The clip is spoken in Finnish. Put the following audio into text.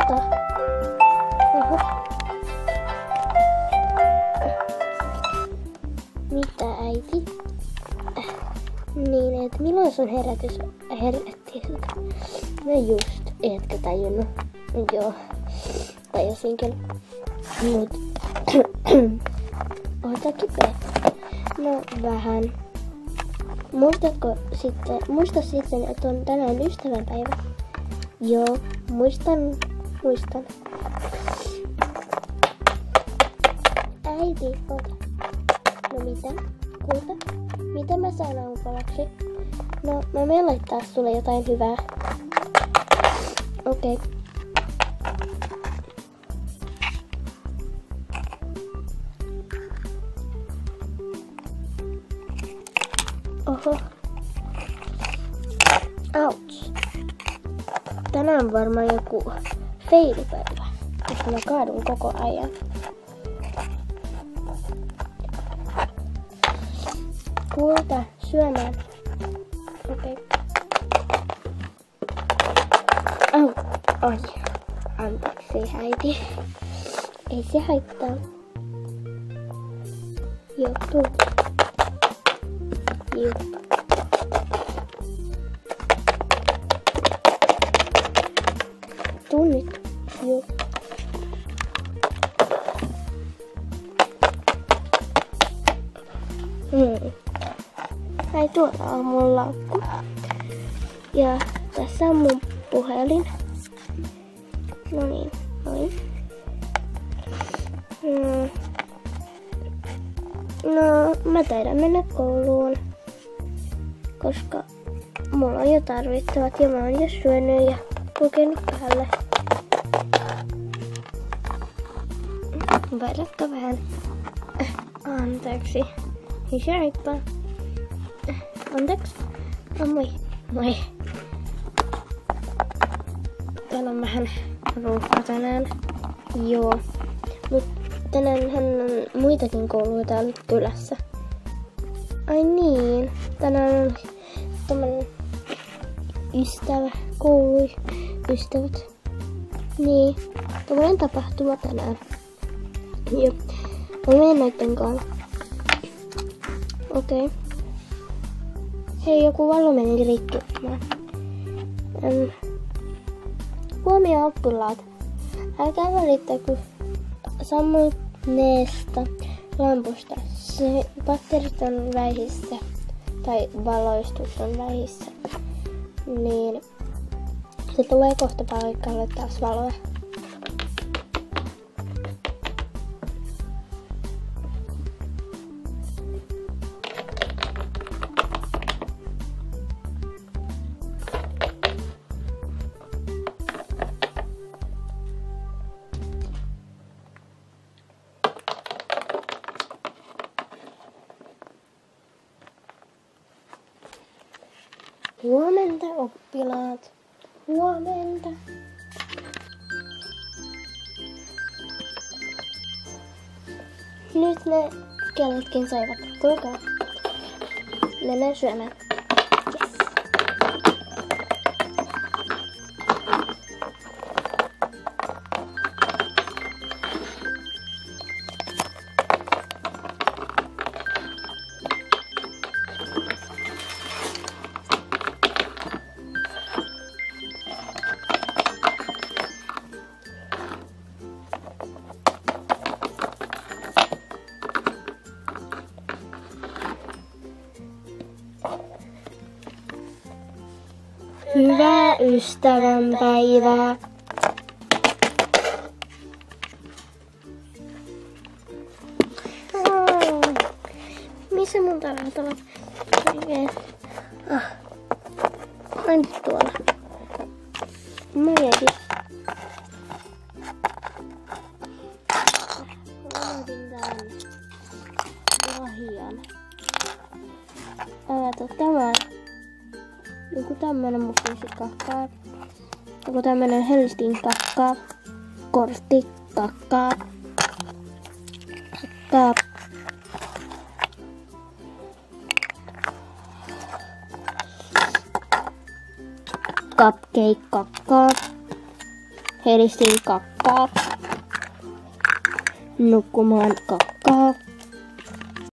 ottaa. Oho. Mitä äiti? Niin, et milloin sun herätti sut? No just, etkö tajunnut? Joo, tajusin kyllä. Mut, oota kipeä. No vähän. Muista sitten, että on tänään ystävänpäivä? Joo, muistan. Äiti, oota. No mitä? Kulta? Mitä mä saan aamupalaksi? No, mä menen laittaa sulle jotain hyvää. Okei. Okay. Oho. Ouch. Tänään on varmaan joku feilipäivä, koska mä kaadun koko ajan. Kulta, syömään. Okei. Au. Oi. Anteeksi, äiti. Ei se haittaa. Joo, tuu. Joo. Tuu nyt. Joo. Ai tuolla on mun laukku. Ja tässä on mun puhelin. No niin, noin. No, mä taidan mennä kouluun. Koska mulla on jo tarvittavat ja mä oon jo syönyt ja lukenut päälle. Vaihdatko vähän? Anteeksi. Ei se haittaa. Anteeksi. Moi. Täällä on vähän ruuhkaa tänään. Joo. Mut tänäänhän on muitakin kouluja täällä kylässä. Ai niin. Tänään on tommonen ystävät. Niin. Tommonen tapahtuma tänään. Joo. Mä menen noitten kanssa. Okei. Okay. Hei, joku valo meni rikki. Huomio oppilaat. Älkää välittäkö sammuneesta lampusta. Se patterit on vähissä. Tai valoistus on vähissä. Niin se tulee kohta paikalle taas valoa. Huomenta oppilaat. Huomenta. Nyt ne kellotkin soivat. Tulkaa. Mennään syömään. Yes. Hyvää ystävänpäivää! Missä mun tavarat ovat? Ai nyt tuolla. Mietin. Unohdin tän lahjan. Tämän. Joku tämmönen musiikkakakkaa. Joku tämmönen Helsingin kakkaa. Kortti kakkaa. Kakkaa. Cupcake kakkaa. heilistin kakkaa. Nukkumaan kakkaa.